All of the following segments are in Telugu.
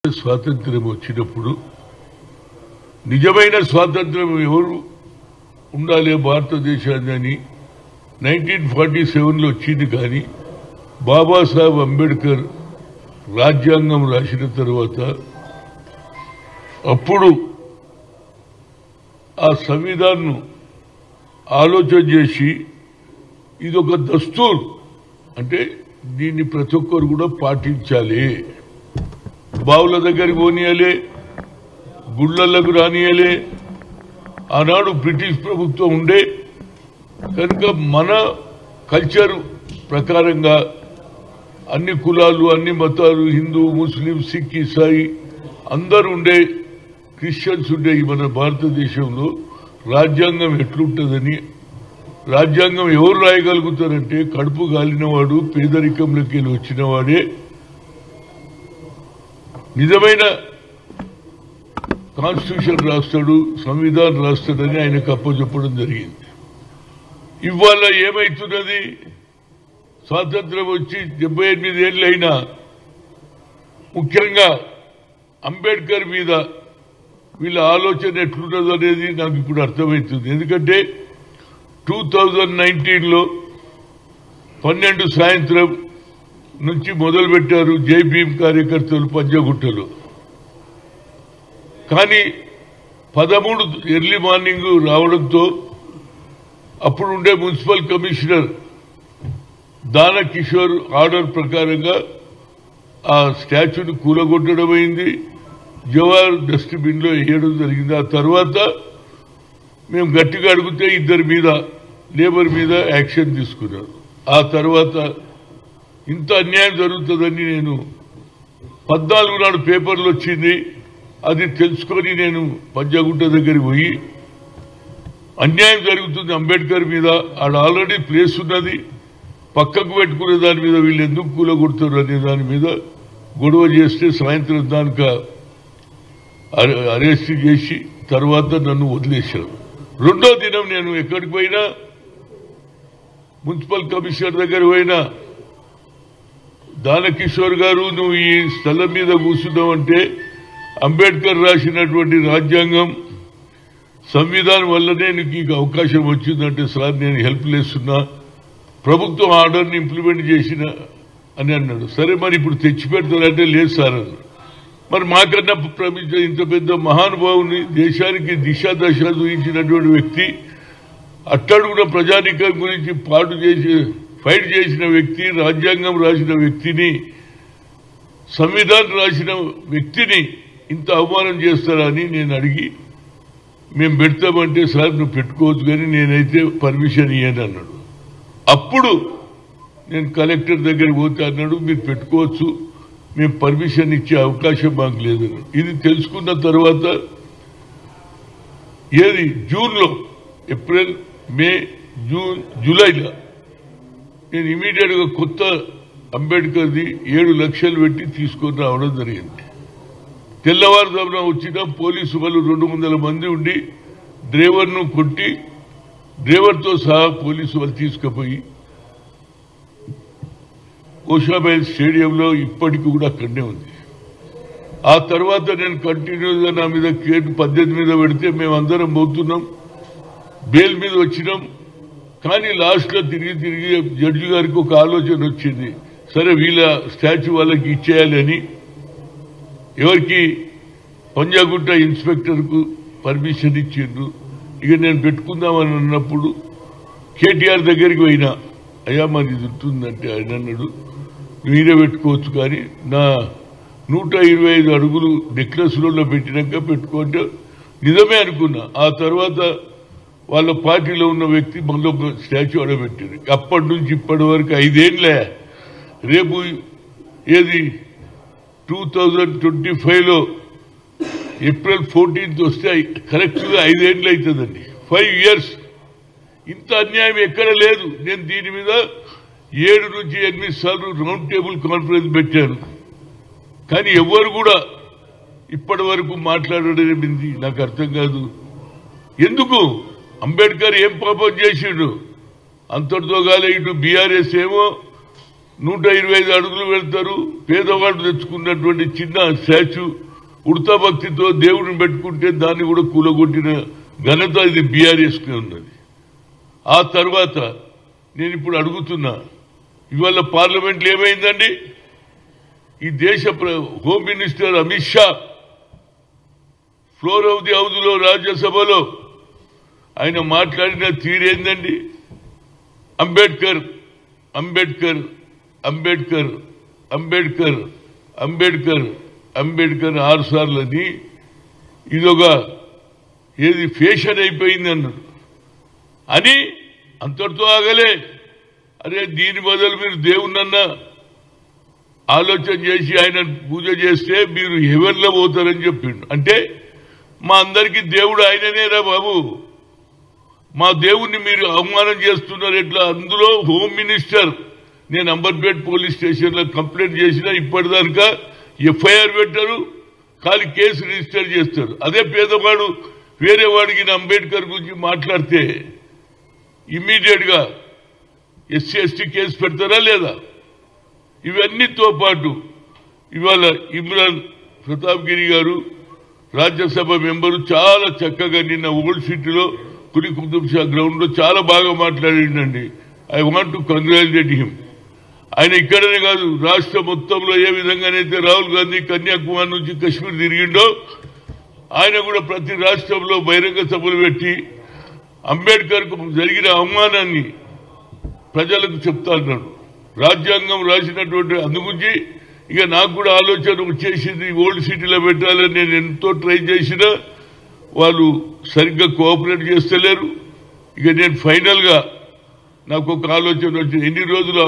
స్వాతంత్ర్యం వచ్చినప్పుడు నిజమైన స్వాతంత్ర్యం ఎవరు ఉండాలి భారతదేశాన్ని 1947లో వచ్చింది. కానీ బాబాసాహెబ్ అంబేద్కర్ రాజ్యాంగం రాసిన తర్వాత అప్పుడు ఆ సంవిధానం ఆలోచన చేసి ఇదొక దస్తూర్ అంటే దీన్ని ప్రతి ఒక్కరు కూడా పాటించాలి. బావుల దగ్గరికి పోనీయాలే, గుళ్ళలకు రానియాలే. ఆనాడు బ్రిటిష్ ప్రభుత్వం ఉండే కనుక మన కల్చర్ ప్రకారంగా అన్ని కులాలు అన్ని మతాలు హిందూ ముస్లిం సిక్ ఇసాయి అందరూ ఉండే, క్రిస్టియన్స్ ఉండే మన భారతదేశంలో రాజ్యాంగం ఎట్లుంటుందని, రాజ్యాంగం ఎవరు రాయగలుగుతారంటే కడుపు గాలినవాడు పేదరికంలోకి వెళ్ళి వచ్చిన వాడే నిజమైన కాన్స్టిట్యూషన్ రాస్తాడు, సంవిధానం రాస్తాడని ఆయనకు అప్పచెప్పడం జరిగింది. ఇవాళ ఏమైతున్నది? స్వాతంత్ర్యం వచ్చి 78 ఏళ్ళైనా ముఖ్యంగా అంబేద్కర్ మీద వీళ్ళ ఆలోచన ఎట్లున్నదో అనేది నాకు ఇప్పుడు అర్థమవుతుంది. ఎందుకంటే 2019లో 12 సాయంత్రం నుంచి మొదలుపెట్టారు జై భీమ్ కార్యకర్తలు పంజగుట్టలో. కానీ 13 ఎర్లీ మార్నింగ్ రావడంతో అప్పుడు ఉండే మున్సిపల్ కమిషనర్ దాన కిషోర్ ఆర్డర్ ప్రకారంగా ఆ స్టాచ్యూని కూలగొట్టడం అయింది, జవాహర్ డస్ట్బిన్ లో వేయడం జరిగింది. ఆ తర్వాత మేము గట్టిగా అడిగితే ఇద్దరి మీద లేబర్ మీద యాక్షన్ తీసుకున్నారు. ఆ తర్వాత ఇంత అన్యాయం జరుగుతుందని నేను 14 నాడు పేపర్లు వచ్చింది. అది తెలుసుకొని నేను పంజాగుట్ట దగ్గరికి పోయి అన్యాయం జరుగుతుంది అంబేద్కర్ మీద, ఆడ ఆల్రెడీ ప్లేస్ ఉన్నది, పక్కకు పెట్టుకునే దాని మీద వీళ్ళు ఎందుకు కూలగొడతారు అనే దాని మీద గొడవ చేస్తే సాయంత్రం దానిక అరెస్ట్ చేసి తర్వాత నన్ను వదిలేశారు. రెండో దినం నేను ఎక్కడికి పోయినా మున్సిపల్ కమిషనర్ దగ్గర పోయినా దానకిషోర్ గారు నువ్వు ఈ స్థలం మీద కూర్చున్నావంటే అంబేద్కర్ రాసినటువంటి రాజ్యాంగం సంవిధానం వల్లనే నీకు ఈ అవకాశం వచ్చిందంటే సార్ నేను హెల్ప్ లేస్తున్నా, ప్రభుత్వం ఆర్డర్ని ఇంప్లిమెంట్ చేసిన అని అన్నాడు. సరే మరి ఇప్పుడు తెచ్చి పెడతారంటే లేదు సార్ అన్నాడు. మరి మాకన్నా ఇంత పెద్ద మహానుభావుని దేశానికి దిశా దశ చూపించినటువంటి వ్యక్తి, అట్టడుగున ప్రజానికం గురించి ఫైట్ చేసిన వ్యక్తి, రాజ్యాంగం రాసిన వ్యక్తిని, సంవిధానం రాసిన వ్యక్తిని ఇంత అవమానం చేస్తారని నేను అడిగి మేము పెడతామంటే సార్ నువ్వు పెట్టుకోవచ్చు కానీ నేనైతే పర్మిషన్ ఇయ్యను అన్నాడు. అప్పుడు నేను కలెక్టర్ దగ్గరికి పోతే అన్నాడు మీరు పెట్టుకోవచ్చు, మేము పర్మిషన్ ఇచ్చే అవకాశం మాకు లేదన్నాడు. ఇది తెలుసుకున్న తర్వాత ఏది జూన్లో ఏప్రిల్ మే జూన్ జూలైలో నేను ఇమీడియట్ గా కొత్త అంబేద్కర్ది 7 లక్షలు పెట్టి తీసుకొని రావడం జరిగింది. తెల్లవారుజామున వచ్చిన పోలీసు వాళ్ళు 200 మంది ఉండి డ్రైవర్ను కొట్టి డ్రైవర్తో సహా పోలీసు వాళ్ళు తీసుకుపోయి కోషాబాయ్ స్టేడియంలో ఇప్పటికి కూడా అక్కడనే ఉంది. ఆ తర్వాత నేను కంటిన్యూగా నా మీద కేసు 18 మీద పెడితే మేమందరం పోతున్నాం, బెయిల్ మీద వచ్చినాం. కానీ లాస్ట్ లో తిరిగి జడ్జి గారికి ఒక ఆలోచన వచ్చింది, సరే వీళ్ళ స్టాచ్యూ వాళ్ళకి ఇచ్చేయాలి అని. ఎవరికి? పంజాగుట్ట ఇన్స్పెక్టర్ కు పర్మిషన్ ఇచ్చిండ్రు. ఇక నేను పెట్టుకుందామని అన్నప్పుడు కేటీఆర్ దగ్గరికి పోయినా, అయ్యా మరి ఇది ఉంటుందంటే ఆయన అన్నాడు మీరే పెట్టుకోవచ్చు కానీ నా 125 అడుగులు నెక్లెస్ లో పెట్టినాక పెట్టుకుంటే నిజమే అనుకున్నా. ఆ తర్వాత వాళ్ళ పార్టీలో ఉన్న వ్యక్తి మనలో స్టాచ్యూ అడబెట్టారు. అప్పటి నుంచి ఇప్పటి వరకు 5 ఏళ్లే. రేపు ఏది 2025లో ఏప్రిల్ 14th వస్తే కరెక్ట్గా 5 ఏళ్ళు అవుతుందండి. 5 ఇయర్స్. ఇంత అన్యాయం ఎక్కడ లేదు. నేను దీని మీద 7 నుంచి 8 సార్లు రౌండ్ టేబుల్ కాన్ఫరెన్స్ పెట్టాను. కానీ ఎవరు కూడా ఇప్పటి వరకు మాట్లాడేది నాకు అర్థం కాదు. ఎందుకు? అంబేద్కర్ ఏం పాపం చేసిండు? అంతటితో కాలే ఇటు బీఆర్ఎస్ ఏమో 125 అడుగులు వెళ్తారు. పేదవాడు తెచ్చుకున్నటువంటి చిన్న స్టాచ్యూ ఉడతా భక్తితో దేవుడిని పెట్టుకుంటే దాన్ని కూడా కూలగొట్టిన ఘనత ఇది బీఆర్ఎస్కి ఉన్నది. ఆ తర్వాత నేను ఇప్పుడు అడుగుతున్నా, ఇవాళ పార్లమెంట్లో ఏమైందండి? ఈ దేశ home minister Amit Shah floor of the హౌస్లో రాజ్యసభలో ఆయన మాట్లాడిన తీరేందండి? అంబేద్కర్ అంబేద్కర్ అంబేద్కర్ అంబేద్కర్ అంబేద్కర్ అంబేద్కర్ 6 సార్లని ఇదొక ఏది ఫ్యాషన్ అయిపోయింది అన్నాడు అని అంతటితో ఆగలే. అరే దీని బదులు మీరు దేవుణ్ణన్నా ఆలోచన చేసి ఆయన పూజ చేస్తే మీరు హెవెన్లో పోతారని చెప్పిండు. అంటే మా అందరికీ దేవుడు ఆయననేరా బాబు, మా దేవుణ్ణి మీరు అవమానం చేస్తున్నారు ఎట్లా? అందులో హోమ్ మినిస్టర్ నేను అంబర్పేట్ పోలీస్ స్టేషన్లో కంప్లైంట్ చేసినా ఇప్పటిదాకా ఎఫ్ఐఆర్ పెట్టారు, ఖాళీ కేసు రిజిస్టర్ చేస్తారు. అదే పేదవాడు వేరే వాడికి అంబేద్కర్ గురించి మాట్లాడితే ఇమ్మీడియట్ గా ఎస్సీ ఎస్టీ కేసు పెడతారా లేదా? ఇవన్నీతో పాటు ఇవాళ ఇమ్రాన్ ప్రతాప్ గిరి గారు రాజ్యసభ మెంబరు చాలా చక్కగా నిన్న ఓల్డ్ సిటీలో కులి కుతుబ్ షా గ్రౌండ్ లో చాలా బాగా మాట్లాడిండండి. I want to congratulate him. ఆయన ఇక్కడనే కాదు రాష్ట్ర మొత్తంలో ఏ విధంగానైతే రాహుల్ గాంధీ కన్యాకుమారి నుంచి కశ్మీర్ తిరిగిండో ఆయన కూడా ప్రతి రాష్ట్రంలో బహిరంగ సభలు పెట్టి అంబేద్కర్ కు జరిగిన అవమానాన్ని ప్రజలకు చెప్తా అన్నాడు. రాజ్యాంగం రాసినటువంటి అందుగురించి ఇక నాకు కూడా ఆలోచన వచ్చేసింది ఓల్డ్ సిటీలో పెట్టాలని. నేను ఎంతో ట్రై చేసినా వాళ్ళు సరిగ్గా కోఆపరేట్ చేస్తలేరు. ఇక నేను ఫైనల్ గా నాకు ఒక ఆలోచన వచ్చింది, ఎన్ని రోజులు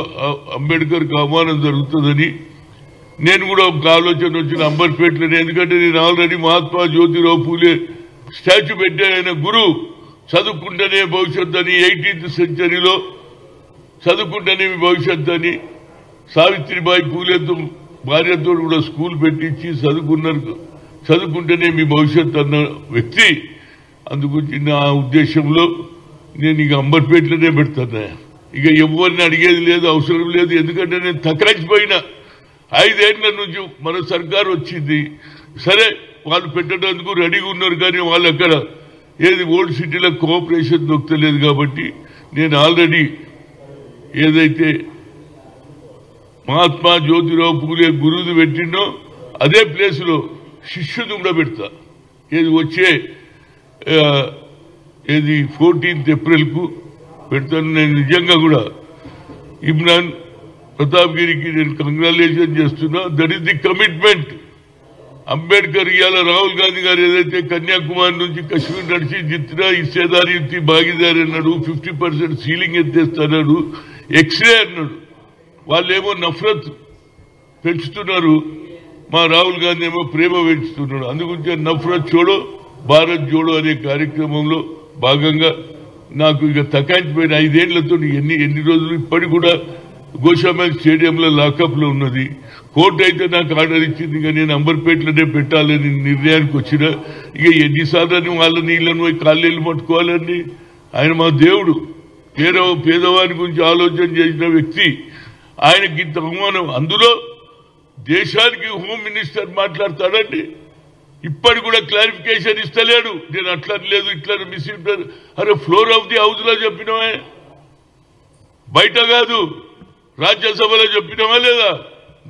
అంబేద్కర్కి అవమానం జరుగుతుందని. నేను కూడా ఒక ఆలోచన వచ్చిన అంబర్పేటలోనే, ఎందుకంటే నేను ఆల్రెడీ మహాత్మా జ్యోతిరావు పూలే స్టాచ్యూ పెట్టాను. ఆయన గురు చదువుకుంటేనే భవిష్యత్ అని 18th సెంచరీలో చదువుకుంటేనే మీ భవిష్యత్ అని సావిత్రిబాయి పూలేతో భార్యతో కూడా స్కూల్ పెట్టించి చదువుకుంటేనే మీ భవిష్యత్ అన్న వ్యక్తి. అందుగురించి నా ఉద్దేశంలో నేను ఇక అంబర్పేటలోనే పెడతాను. ఇక ఎవరిని అడిగేది లేదు, అవసరం లేదు. ఎందుకంటే నేను తకరాచిపోయినా 5 ఏళ్ల నుంచి మన సర్కారు వచ్చింది. సరే వాళ్ళు పెట్టడానికి రెడీగా ఉన్నారు, కానీ వాళ్ళు అక్కడ ఏది ఓల్డ్ సిటీలో కోఆపరేషన్ దొరకలేదు. కాబట్టి నేను ఆల్రెడీ ఏదైతే మహాత్మా జ్యోతిరావు పూలే గురువుది పెట్టిండో అదే ప్లేస్లో శిష్యుని కూడా పెడతా. ఏది వచ్చే 14th ఏప్రిల్కు పెడతాను. నేను నిజంగా కూడా ఇమ్రాన్ ప్రతాప్ గిరికి నేను కంగ్రాచులేషన్ చేస్తున్నా. That is the commitment. Ambedkar ఇవాళ రాహుల్ గాంధీ గారు ఏదైతే కన్యాకుమారి నుంచి కశ్మీర్ నడిచి జిత్నా హిస్సేదారి యుక్తి భాగీదారి అన్నాడు, 50% సీలింగ్ ఎత్తేస్తున్నాడు, ఎక్స్రే అన్నాడు. వాళ్ళేమో నఫరత్ పెంచుతున్నారు, మా రాహుల్ గాంధీ ఏమో ప్రేమ పెంచుతున్నాడు. అందుగురించి నఫరత్ చోడో భారత్ జోడో అనే కార్యక్రమంలో భాగంగా నాకు ఇక తకాయించిపోయిన 5 ఏళ్లతో ఎన్ని రోజులు ఇప్పటికి కూడా గోషామైల్ స్టేడియంలో లాకప్ లో ఉన్నది. కోర్టు అయితే నాకు ఆర్డర్ ఇచ్చింది, ఇక నేను అంబర్పేటలోనే పెట్టాలని నిర్ణయానికి వచ్చిన. ఇక ఎన్నిసార్లు వాళ్ళ నీళ్ళను పోయి కాళ్ళేళ్ళు పట్టుకోవాలండి. ఆయన మా దేవుడు, పేదవాని గురించి ఆలోచన చేసిన వ్యక్తి. ఆయనకి ఇంత అవమానం, అందులో దేశానికి హోమ్ మినిస్టర్ మాట్లాడతాడండి. ఇప్పటికి కూడా క్లారిఫికేషన్ ఇస్తలేడు. నేను అట్లా లేదు ఇట్లా మిస్ఇంటర్. అరే ఫ్లోర్ ఆఫ్ ది హౌస్ లో చెప్పినవే, బయట కాదు, రాజ్యసభలో చెప్పినవా లేదా?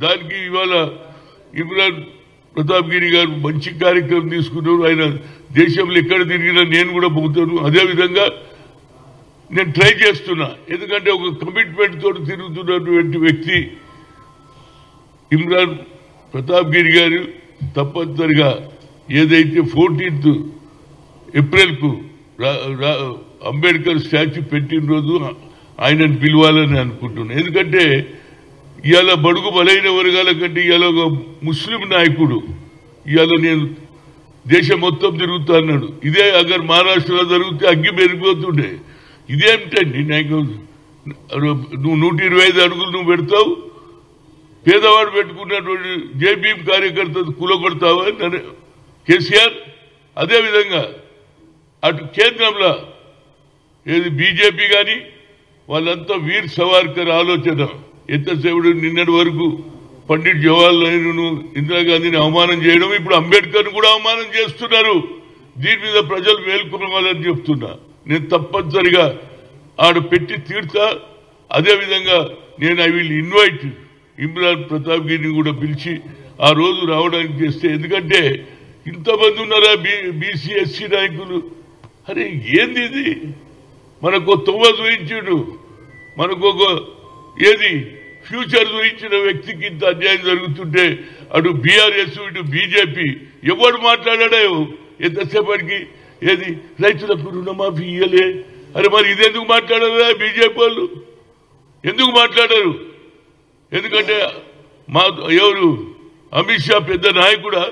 దానికి ఇవాళ ఇమ్రాన్ ప్రతాప్ గిరి గారు మంచి కార్యక్రమం తీసుకున్నారు. ఆయన దేశంలో ఎక్కడ తిరిగినా నేను కూడా పోతాను. అదేవిధంగా నేను ట్రై చేస్తున్నా, ఎందుకంటే ఒక కమిట్మెంట్ తోటి తిరుగుతున్నటువంటి వ్యక్తి ఇమ్రాన్ ప్రతాప్ గిరి గారు తప్పనిసరిగా ఏదైతే 14th ఏప్రిల్కు అంబేద్కర్ స్టాచ్యూ పెట్టిన రోజు ఆయనను పిలవాలని అనుకుంటున్నాను. ఎందుకంటే ఇవాళ బడుగు బలైన వర్గాల కంటే ఇవాళ ఒక ముస్లిం నాయకుడు ఇవాళ నేను దేశం మొత్తం తిరుగుతా అన్నాడు. ఇదే అగర్ మహారాష్ట్రలో జరిగితే అగ్గి పెరిగిపోతుండే. ఇదేమిటండి, నాకు నువ్వు 125 అడుగులు నువ్వు పెడతావు, పేదవాడు పెట్టుకున్నటువంటి జేబీఎం కార్యకర్త కూలగొడతావా కేసీఆర్? అదేవిధంగా అటు కేంద్రంలో ఏది బీజేపీ కానీ వాళ్ళంతా వీర్ సవార్కర్ ఆలోచన ఎంతసేపు నిన్నటి వరకు పండిట్ జవహర్లాల్ నెహ్రూను ఇందిరాగాంధీని అవమానం చేయడం, ఇప్పుడు అంబేద్కర్ కూడా అవమానం చేస్తున్నారు. దీని మీద ప్రజలు మేల్కొనవాలని చెప్తున్నా. నేను తప్పనిసరిగా ఆడ పెట్టి తీర్తా. అదేవిధంగా నేను I will invite Imran Pratap గిరిని కూడా పిలిచి ఆ రోజు రావడానికి చేస్తే, ఎందుకంటే ఇంతమంది ఉన్నారా బీసీ ఎస్సీ నాయకులు. అరే ఏంది ఇది? మనకు తొవ్వ చూయించాడు, మనకు ఒక ఫ్యూచర్ చూయించిన వ్యక్తికి ఇంత అన్యాయం జరుగుతుంటే అటు బీఆర్ఎస్ ఇటు బీజేపీ ఎవడు మాట్లాడాడో ఎంతసేపటికి రైతులకు రుణమాఫీ ఇయ్యలే. అరే మరి ఇదెందుకు మాట్లాడారా బీజేపీ వాళ్ళు? ఎందుకు మాట్లాడారు? ఎందుకంటే ఎవరు అమిత్ షా పెద్ద నాయకుడా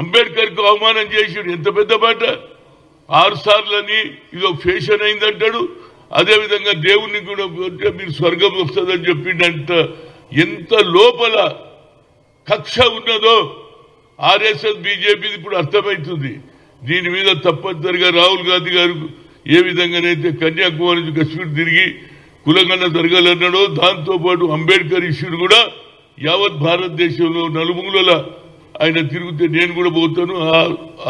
అంబేద్కర్కు అవమానం చేసాడు. ఎంత పెద్ద మాట! 6 సార్లని ఇదో ఫ్యాషన్ అయిందంటాడు. అదేవిధంగా దేవుణ్ణి కూడా మీరు స్వర్గం వస్తుందని చెప్పిండంట. ఎంత లోపల కక్ష ఉన్నదో ఆర్ఎస్ఎస్ బీజేపీ ఇప్పుడు అర్థమవుతుంది. దీని మీద తప్పనిసరిగా రాహుల్ గాంధీ గారు ఏ విధంగానైతే కన్యాకుమారి నుంచి కశ్మీర్ తిరిగి కులగన్న జరగాలన్నాడో, దాంతోపాటు అంబేద్కర్ ఇష్యూని కూడా యావత్ భారతదేశంలో నలుమూలల ఆయన తిరిగితే నేను కూడా పోతాను.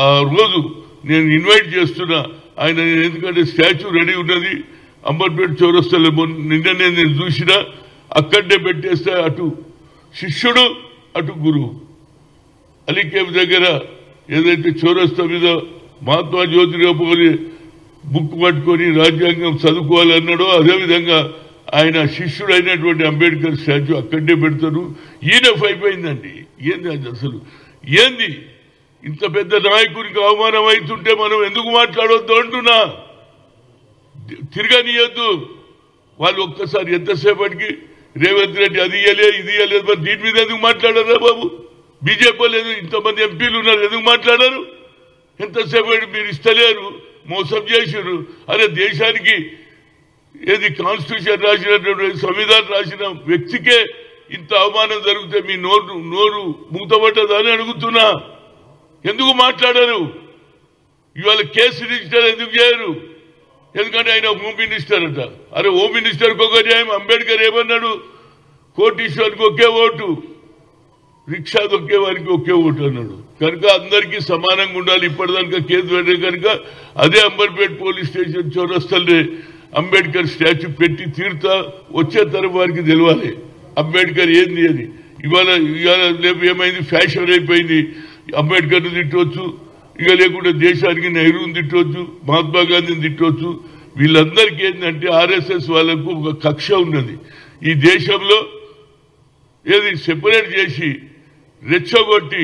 ఆ రోజు నేను ఇన్వైట్ చేస్తున్నా ఆయన. ఎందుకంటే స్టాచ్యూ రెడీ ఉన్నది అంబర్పేట చౌరస్తాలో. నిన్ననే నేను చూసినా అక్కడే పెట్టేస్తే అటు శిష్యుడు అటు గురువు. అలీకేఫ్ దగ్గర ఏదైతే చౌరస్తా మీద మహాత్మా జ్యోతిరావు బుక్ పట్టుకొని రాజ్యాంగం చదువుకోవాలన్నాడో, అదేవిధంగా ఆయన శిష్యుడు అయినటువంటి అంబేద్కర్ స్టాచ్యూ అక్కడే పెడతారు. ఈనఫ్ అయిపోయిందండి. ఏంది అది అసలు? ఏంది ఇంత పెద్ద నాయకునికి అవమానం అవుతుంటే మనం ఎందుకు మాట్లాడొద్దు అంటున్నా. తిరగనియద్దు. వాళ్ళు ఒక్కసారి ఎంతసేపటికి రేవంత్ రెడ్డి అది ఇయ్యలే ఇది ఇయ్యలేదు, మరి దీని మీద ఎందుకు మాట్లాడారా బాబు? బీజేపీ లేదు, ఇంతమంది ఎంపీలు ఉన్నారు, ఎందుకు మాట్లాడారు? ఎంతసేపటి మీరు ఇస్తలేరు, మోసం చేశారు. అరే దేశానికి కాన్స్టిట్యూషన్ రాసినటువంటి సంవిధానం రాసిన వ్యక్తికే ఇంత అవమానం జరిగితే మీ నోరు మూతపడ్డదని అడుగుతున్నా. ఎందుకు మాట్లాడారు? ఇవాళ కేసు రిజిస్టర్ ఎందుకు చేయరు? ఎందుకంటే ఆయన హోమ్ మినిస్టర్ అంట. అరే హోమ్ మినిస్టర్కి ఒక న్యాయం. అంబేద్కర్ ఏమన్నాడు? కోటీశ్వర్కి ఒకే ఓటు, రిక్షా దొక్కే వారికి ఒకే ఓటు అన్నాడు. కనుక అందరికీ సమానంగా ఉండాలి. ఇప్పటిదాకా కేసు పెట్టే కనుక అదే అంబర్పేట పోలీస్ స్టేషన్ చౌరస్తల్ని అంబేద్కర్ స్టాచ్యూ పెట్టి తీరుతా. వచ్చే తరం వారికి తెలవాలి అంబేద్కర్ ఏంది అని. ఇవాళ రేపు ఏమైంది? ఫ్యాషన్ అయిపోయింది. అంబేద్కర్ని తిట్టవచ్చు, ఇక లేకుంటే దేశానికి నెహ్రూని తిట్టవచ్చు, మహాత్మా గాంధీని తిట్టవచ్చు. వీళ్ళందరికీ ఏంటంటే ఆర్ఎస్ఎస్ వాళ్ళకు ఒక కక్ష ఉన్నది. ఈ దేశంలో సెపరేట్ చేసి రెచ్చగొట్టి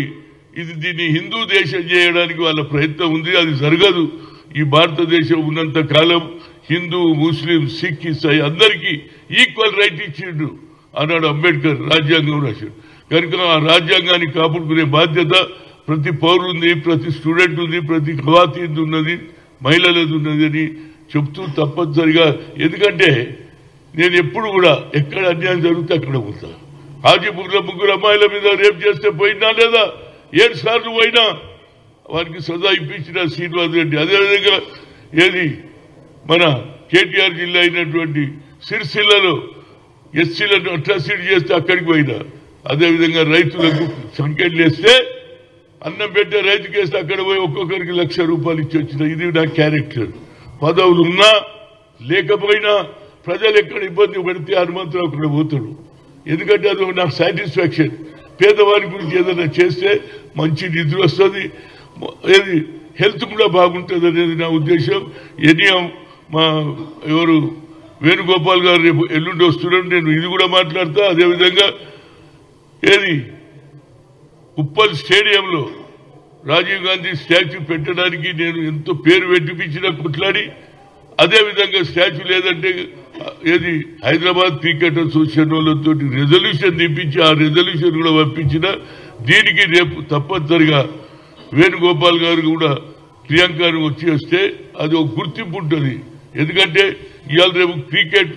దీన్ని హిందూ దేశం చేయడానికి వాళ్ళ ప్రయత్నం ఉంది. అది జరగదు. ఈ భారతదేశం ఉన్నంత కాలం హిందూ ముస్లిం సిక్ ఇసాయి అందరికీ ఈక్వల్ రైట్ ఇచ్చిండు అన్నాడు అంబేద్కర్. రాజ్యాంగం రాశాడు. కనుక ఆ రాజ్యాంగాన్ని కాపాడుకునే బాధ్యత ప్రతి పౌరుడు ఉంది, ప్రతి స్టూడెంట్ ఉంది, ప్రతి ఖవాతీన్ ఉన్నది, మహిళలది ఉన్నది అని చెప్తూ తప్పనిసరిగా. ఎందుకంటే నేను ఎప్పుడు కూడా ఎక్కడ అన్యాయం జరిగితే అక్కడ పోతా. హాజీపూర్లో 3 అమ్మాయిల మీద రేపు చేస్తే పోయినా లేదా? 7 సార్లు పోయినా వారికి సదా ఇప్పించిన శ్రీనివాస్ రెడ్డి. అదేవిధంగా మన కేటీఆర్ జిల్లా అయినటువంటి సిరిసిల్లలో ఎస్సీలను అట్రాసిటీ చేస్తే అక్కడికి పోయినా. అదేవిధంగా రైతులకు సంఖ్యలు వేస్తే అన్నం పెట్టే రైతుకి వేస్తే అక్కడ పోయి ఒక్కొక్కరికి ₹1,00,000 ఇచ్చి వచ్చిన. ఇది నా క్యారెక్టర్. పదవులు ఉన్నా లేకపోయినా ప్రజలు ఎక్కడ ఇబ్బంది పడితే హనుమంతరావు అక్కడ పోతాడు. ఎందుకంటే అది నాకు సాటిస్ఫాక్షన్. పేదవారి గురించి ఏదైనా చేస్తే మంచి నిధులు వస్తుంది, హెల్త్ కూడా బాగుంటుంది అనేది నా ఉద్దేశం. ఎవరు వేణుగోపాల్ గారు రేపు ఎల్లుండి వస్తున్నాడు. నేను ఇది కూడా మాట్లాడతా. అదేవిధంగా ఉప్పల్ స్టేడియంలో రాజీవ్ గాంధీ స్టాచ్యూ పెట్టడానికి నేను ఎంతో పేరు పెట్టిపించిన కొట్లాడి, అదేవిధంగా స్టాచ్యూ లేదంటే హైదరాబాద్ క్రికెట్ అసోసియేషన్ వాళ్ళతో రెజల్యూషన్ తెప్పించి ఆ రెజల్యూషన్ కూడా పంపించిన. దీనికి రేపు తప్పనిసరిగా వేణుగోపాల్ గారు కూడా ప్రియాంకను వస్తే అది ఒక గుర్తింపు ఉంటుంది. ఎందుకంటే ఇవాళ రేపు క్రికెట్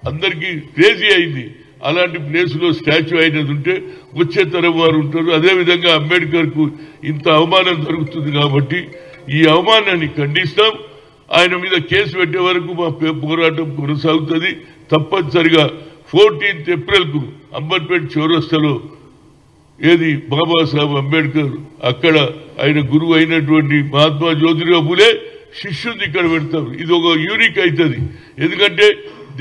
అందరికీ క్రేజీ అయింది. అలాంటి ప్లేసులో స్టాచ్యూ అయినది ఉంటే వచ్చే తరం వారు ఉంటారు. అదేవిధంగా అంబేద్కర్కు ఇంత అవమానం జరుగుతుంది కాబట్టి ఈ అవమానాన్ని ఖండిస్తాం. ఆయన మీద కేసు పెట్టే వరకు మా పోరాటం కొనసాగుతుంది. తప్పనిసరిగా 14th ఏప్రిల్కు అంబర్పేట చౌరస్తాలో ఏది బాబాసాహెబ్ అంబేద్కర్ అక్కడ ఆయన గురువు అయినటువంటి మహాత్మా జ్యోతిరావు ఫులే శిష్యుని ఇక్కడ పెడతారు. ఇది ఒక యూనిక్ అవుతుంది. ఎందుకంటే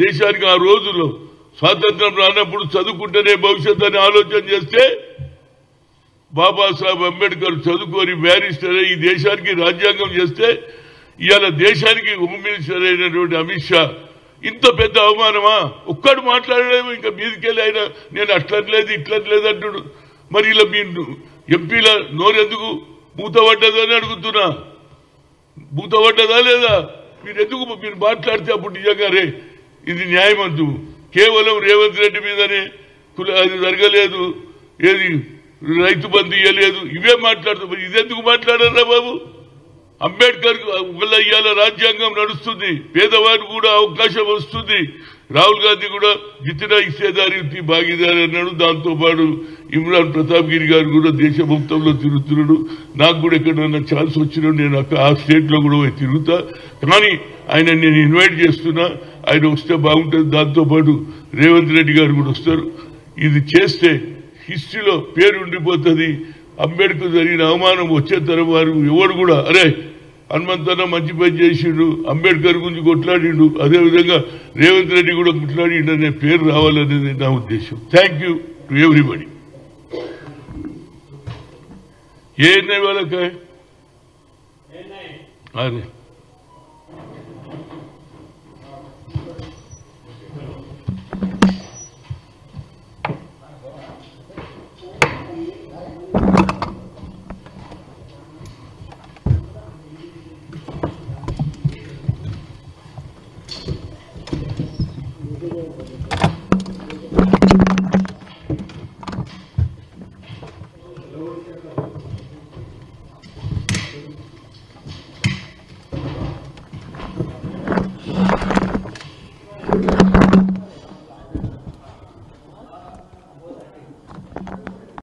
దేశానికి ఆ రోజుల్లో స్వాతంత్రం రానప్పుడు చదువుకుంటేనే భవిష్యత్ అని ఆలోచన చేస్తే బాబాసాహెబ్ అంబేద్కర్ చదువుకొని బ్యారిస్టర్ ఈ దేశానికి రాజ్యాంగం చేస్తే ఇవాళ దేశానికి హోమ్ మినిస్టర్ అయినటువంటి అమిత్ షా ఇంత పెద్ద అవమానమా? ఒక్కడు మాట్లాడలేము. ఇంకా మీదికెళ్ళి ఆయన నేను అట్లట్లేదు ఇట్లట్లేదు అంటుడు. మరి ఇలా మీ ఎంపీల నోరెందుకు మూతపడ్డదో అని అడుగుతున్నా. మూతపడ్డదా లేదా? మీరు మాట్లాడితే అప్పుడు నిజంగా రే ఇది న్యాయమంతు కేవలం రేవంత్ రెడ్డి మీదనే అది జరగలేదు, ఏది రైతు బంధు ఇవ్వలేదు, ఇవే మాట్లాడుతాం. ఇదెందుకు మాట్లాడారా బాబు? అంబేద్కర్ వల్ల ఇవాళ రాజ్యాంగం నడుస్తుంది, పేదవారికి కూడా అవకాశం వస్తుంది. రాహుల్ గాంధీ కూడా జితిన ఇచ్చేదారి భాగీదారి అన్నాడు. దాంతోపాటు ఇమ్రాన్ ప్రతాప్ గిరి గారు కూడా దేశ మొత్తంలో తిరుగుతున్నాడు. నాకు కూడా ఎక్కడన్నా ఛాన్స్ వచ్చినా నేను ఆ స్టేట్ లో కూడా తిరుగుతా. కానీ ఆయన నేను ఇన్వైట్ చేస్తున్నా, ఆయన వస్తే బాగుంటుంది. దాంతోపాటు రేవంత్ రెడ్డి గారు కూడా వస్తారు. ఇది చేస్తే హిస్టరీలో పేరు ఉండిపోతుంది. అంబేద్కర్ జరిగిన అవమానం వచ్చే తరం వారు ఎవడు కూడా అరే హనుమంతన్న మంచి పని చేసిండు, అంబేద్కర్ గురించి కొట్లాడిండు, అదేవిధంగా రేవంత్ రెడ్డి కూడా కొట్లాడిండు అనే పేరు రావాలనేది నా ఉద్దేశం. Thank you to everybody. ఏ వాళ్ళకి అదే